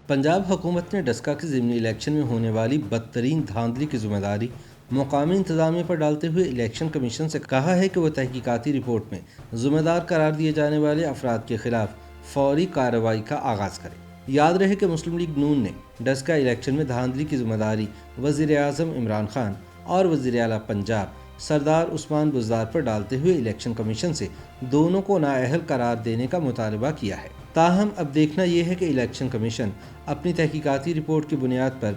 پنجاب حکومت نے ڈسکا کے ضمنی الیکشن میں ہونے والی بدترین دھاندلی کی ذمہ داری مقامی انتظامیہ پر ڈالتے ہوئے الیکشن کمیشن سے کہا ہے کہ وہ تحقیقاتی رپورٹ میں ذمہ دار قرار دیے جانے والے افراد کے خلاف فوری کارروائی کا آغاز کرے۔ یاد رہے کہ مسلم لیگ نون نے ڈسکا الیکشن میں دھاندلی کی ذمہ داری وزیر اعظم عمران خان اور وزیر اعلیٰ پنجاب سردار عثمان بزدار پر ڈالتے ہوئے الیکشن کمیشن سے دونوں کو نااہل قرار دینے کا مطالبہ کیا ہے۔ تاہم اب دیکھنا یہ ہے کہ الیکشن کمیشن اپنی تحقیقاتی رپورٹ کی بنیاد پر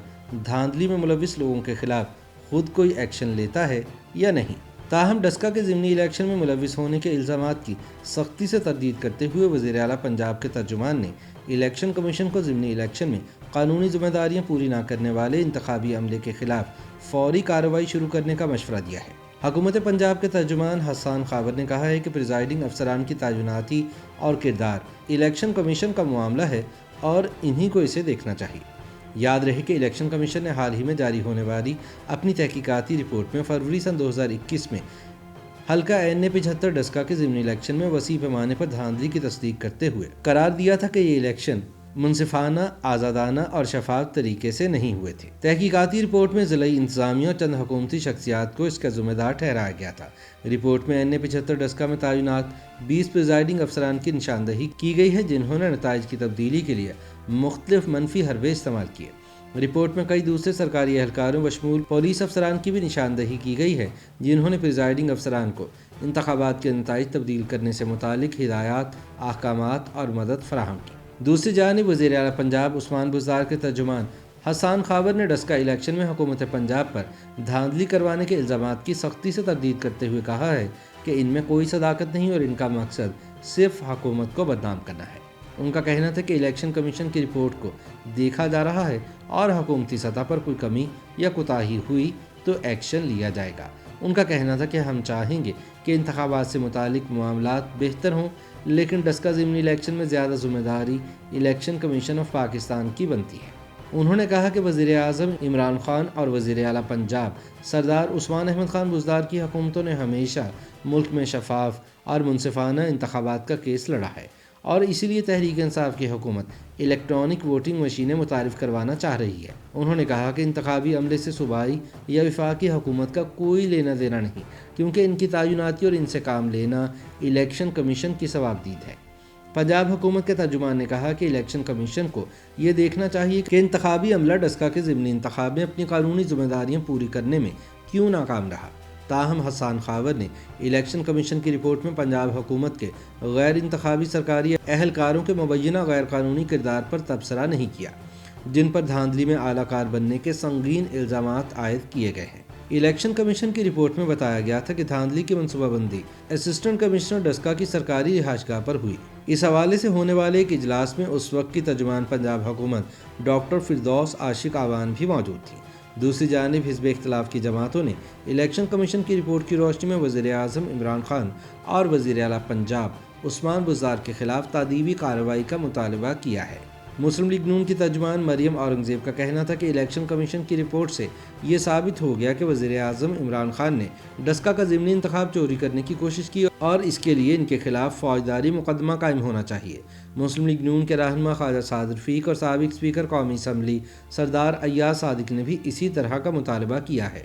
دھاندلی میں ملوث لوگوں کے خلاف خود کوئی ایکشن لیتا ہے یا نہیں۔ تاہم ڈسکا کے ضمنی الیکشن میں ملوث ہونے کے الزامات کی سختی سے تردید کرتے ہوئے وزیر اعلیٰ پنجاب کے ترجمان نے الیکشن کمیشن کو ضمنی الیکشن میں قانونی ذمہ داریاں پوری نہ کرنے والے انتخابی عملے کے خلاف فوری کارروائی شروع کرنے کا مشورہ دیا ہے۔ حکومت پنجاب کے ترجمان حسان خاور نے کہا ہے کہ پریزائڈنگ افسران کی تعیناتی اور کردار الیکشن کمیشن کا معاملہ ہے اور انہی کو اسے دیکھنا چاہیے۔ یاد رہے کہ الیکشن کمیشن نے حال ہی میں جاری ہونے والی اپنی تحقیقاتی رپورٹ میں فروری سن 2021 میں حلقہ این 75 ڈسکا کے ضمنی الیکشن میں وسیع پیمانے پر دھاندلی کی تصدیق کرتے ہوئے قرار دیا تھا کہ یہ الیکشن منصفانہ، آزادانہ اور شفاف طریقے سے نہیں ہوئے تھے۔ تحقیقاتی رپورٹ میں ضلعی انتظامیہ اور چند حکومتی شخصیات کو اس کا ذمہ دار ٹھہرایا گیا تھا۔ رپورٹ میں این 75 ڈسکا میں تعینات 20 پریزائڈنگ افسران کی نشاندہی کی گئی ہے جنہوں نے نتائج کی تبدیلی کے لیے مختلف منفی حربے استعمال کیے۔ رپورٹ میں کئی دوسرے سرکاری اہلکاروں بشمول پولیس افسران کی بھی نشاندہی کی گئی ہے جنہوں نے پریزائڈنگ افسران کو انتخابات کے نتائج تبدیل کرنے سے متعلق ہدایات، احکامات اور مدد فراہم کی۔ دوسری جانب وزیر اعلیٰ پنجاب عثمان بزدار کے ترجمان حسان خاور نے ڈسکا الیکشن میں حکومت پنجاب پر دھاندلی کروانے کے الزامات کی سختی سے تردید کرتے ہوئے کہا ہے کہ ان میں کوئی صداقت نہیں اور ان کا مقصد صرف حکومت کو بدنام کرنا ہے۔ ان کا کہنا تھا کہ الیکشن کمیشن کی رپورٹ کو دیکھا جا رہا ہے اور حکومتی سطح پر کوئی کمی یا کوتاہی ہوئی تو ایکشن لیا جائے گا۔ ان کا کہنا تھا کہ ہم چاہیں گے کہ انتخابات سے متعلق معاملات بہتر ہوں، لیکن ڈسکا ضمنی الیکشن میں زیادہ ذمہ داری الیکشن کمیشن آف پاکستان کی بنتی ہے۔ انہوں نے کہا کہ وزیر اعظم عمران خان اور وزیر اعلیٰ پنجاب سردار عثمان احمد خان بزدار کی حکومتوں نے ہمیشہ ملک میں شفاف اور منصفانہ انتخابات کا کیس لڑا ہے اور اسی لیے تحریک انصاف کی حکومت الیکٹرانک ووٹنگ مشینیں متعارف کروانا چاہ رہی ہے۔ انہوں نے کہا کہ انتخابی عملے سے صوبائی یا وفاقی حکومت کا کوئی لینا دینا نہیں، کیونکہ ان کی تعیناتی اور ان سے کام لینا الیکشن کمیشن کی ثوابدید ہے۔ پنجاب حکومت کے ترجمان نے کہا کہ الیکشن کمیشن کو یہ دیکھنا چاہیے کہ انتخابی عملہ ڈسکا کے ضمنی انتخاب میں اپنی قانونی ذمہ داریاں پوری کرنے میں کیوں ناکام رہا۔ تاہم حسان خاور نے الیکشن کمیشن کی رپورٹ میں پنجاب حکومت کے غیر انتخابی سرکاری اہلکاروں کے مبینہ غیر قانونی کردار پر تبصرہ نہیں کیا، جن پر دھاندلی میں اعلیٰ کار بننے کے سنگین الزامات عائد کیے گئے ہیں۔ الیکشن کمیشن کی رپورٹ میں بتایا گیا تھا کہ دھاندلی کی منصوبہ بندی اسسٹنٹ کمشنر ڈسکا کی سرکاری رہائش گاہ پر ہوئی۔ اس حوالے سے ہونے والے ایک اجلاس میں اس وقت کی ترجمان پنجاب حکومت ڈاکٹر فردوس عاشق آوان بھی موجود تھی۔ دوسری جانب حزب اختلاف کی جماعتوں نے الیکشن کمیشن کی رپورٹ کی روشنی میں وزیر اعظم عمران خان اور وزیر اعلیٰ پنجاب عثمان بزدار کے خلاف تادیبی کارروائی کا مطالبہ کیا ہے۔ مسلم لیگ نون کی ترجمان مریم اورنگزیب کا کہنا تھا کہ الیکشن کمیشن کی رپورٹ سے یہ ثابت ہو گیا کہ وزیر اعظم عمران خان نے ڈسکا کا ضمنی انتخاب چوری کرنے کی کوشش کی اور اس کے لیے ان کے خلاف فوجداری مقدمہ قائم ہونا چاہیے۔ مسلم لیگ نون کے رہنما خواجہ سعد رفیق اور سابق اسپیکر قومی اسمبلی سردار ایاز صادق نے بھی اسی طرح کا مطالبہ کیا ہے۔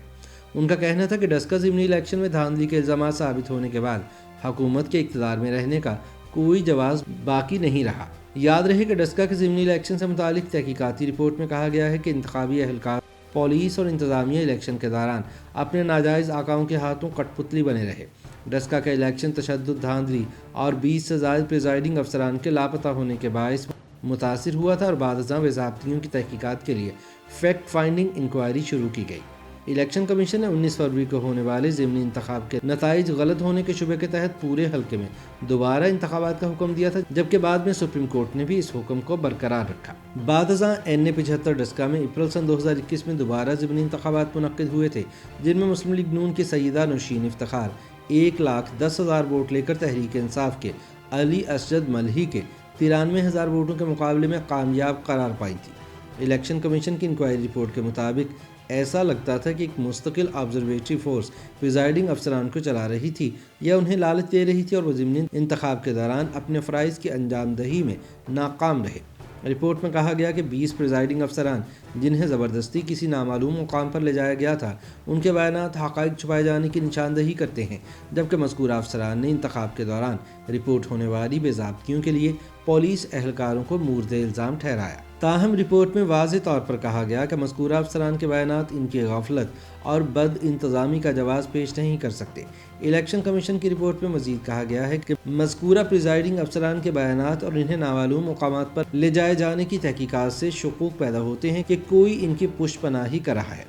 ان کا کہنا تھا کہ ڈسکا ضمنی الیکشن میں دھاندلی کے الزامات ثابت ہونے کے بعد حکومت کے اقتدار میں رہنے کا کوئی جواز باقی نہیں رہا۔ یاد رہے کہ ڈسکا کے ضمنی الیکشن سے متعلق تحقیقاتی رپورٹ میں کہا گیا ہے کہ انتخابی اہلکار، پولیس اور انتظامیہ الیکشن کے دوران اپنے ناجائز آقاؤں کے ہاتھوں کٹ پتلی بنے رہے۔ ڈسکا کا الیکشن تشدد، دھاندلی اور 20 سے زائد پریزائڈنگ افسران کے لاپتہ ہونے کے باعث متاثر ہوا تھا اور بعد ازاں باضابطگیوں کی تحقیقات کے لیے فیکٹ فائنڈنگ انکوائری شروع کی گئی۔ الیکشن کمیشن نے 19 فروری کو ہونے والے ضمنی انتخاب کے نتائج غلط ہونے کے شبے کے تحت پورے حلقے میں دوبارہ انتخابات کا حکم دیا تھا، جبکہ بعد میں سپریم کورٹ نے بھی اس حکم کو برقرار رکھا۔ بعد ازاں این 75 ڈسکا میں اپریل سن 2021 میں دوبارہ ضمنی انتخابات منعقد ہوئے تھے، جن میں مسلم لیگ نون کی سیدہ نوشین افتخار 1,10,000 ووٹ لے کر تحریک انصاف کے علی اسجد ملہی کے 93,000 ووٹوں کے مقابلے میں کامیاب قرار پائی تھی۔ الیکشن کمیشن کی انکوائری رپورٹ کے مطابق ایسا لگتا تھا کہ ایک مستقل آبزرویٹری فورس پریزائڈنگ افسران کو چلا رہی تھی یا انہیں لالچ دے رہی تھی اور وہ ضمنی انتخاب کے دوران اپنے فرائض کی انجام دہی میں ناکام رہے۔ رپورٹ میں کہا گیا کہ 20 پریزائڈنگ افسران جنہیں زبردستی کسی نامعلوم مقام پر لے جایا گیا تھا ان کے بیانات حقائق چھپائے جانے کی نشاندہی کرتے ہیں، جبکہ مذکورہ افسران نے انتخاب کے دوران رپورٹ ہونے والی بے ضابطگیوں کے لیے پولیس اہلکاروں کو مورد الزام ٹھہرایا۔ تاہم رپورٹ میں واضح طور پر کہا گیا کہ مذکورہ افسران کے بیانات ان کی غفلت اور بد انتظامی کا جواز پیش نہیں کر سکتے۔ الیکشن کمیشن کی رپورٹ میں مزید کہا گیا ہے کہ مذکورہ پریزائڈنگ افسران کے بیانات اور انہیں نامعلوم مقامات پر لے جائے جانے کی تحقیقات سے شکوک پیدا ہوتے ہیں کہ کوئی ان کی پشت پناہی کر رہا ہے،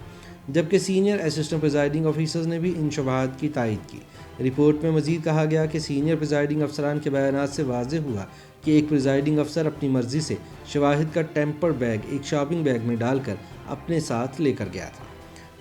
جبکہ سینئر اسسٹنٹ پریزائڈنگ آفیسرز نے بھی ان شبہات کی تائید کی۔ رپورٹ میں مزید کہا گیا کہ سینئر پریزائڈنگ افسران کے بیانات سے واضح ہوا کہ ایک پریزائڈنگ افسر اپنی مرضی سے شواہد کا ٹیمپر بیگ ایک شاپنگ بیگ میں ڈال کر اپنے ساتھ لے کر گیا تھا۔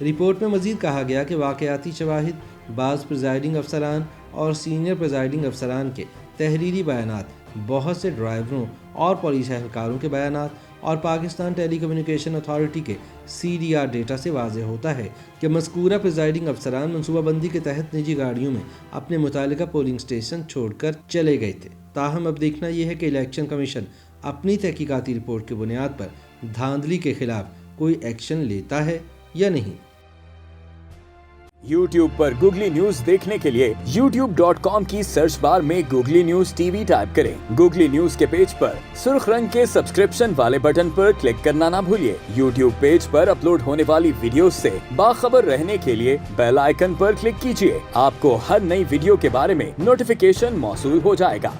رپورٹ میں مزید کہا گیا کہ واقعاتی شواہد، بعض پریزائڈنگ افسران اور سینئر پریزائڈنگ افسران کے تحریری بیانات، بہت سے ڈرائیوروں اور پولیس اہلکاروں کے بیانات اور پاکستان ٹیلی کمیونیکیشن اتھارٹی کے CDR ڈیٹا سے واضح ہوتا ہے کہ مذکورہ پریزائڈنگ افسران منصوبہ بندی کے تحت نجی گاڑیوں میں اپنے متعلقہ پولنگ اسٹیشن چھوڑ کر چلے گئے تھے۔ تاہم اب دیکھنا یہ ہے کہ الیکشن کمیشن اپنی تحقیقاتی رپورٹ کی بنیاد پر دھاندلی کے خلاف کوئی ایکشن لیتا ہے یا نہیں۔ YouTube پر گوگلی نیوز دیکھنے کے لیے youtube.com کی سرچ بار میں گوگلی نیوز TV ٹائپ کریں۔ گوگلی نیوز کے پیج پر سرخ رنگ کے سبسکرپشن والے بٹن پر کلک کرنا نہ بھولیے۔ YouTube پیج پر اپلوڈ ہونے والی ویڈیوز سے باخبر رہنے کے لیے بیل آئیکن پر کلک کیجیے۔ آپ کو ہر نئی ویڈیو کے بارے میں نوٹیفیکیشن موصول ہو جائے گا۔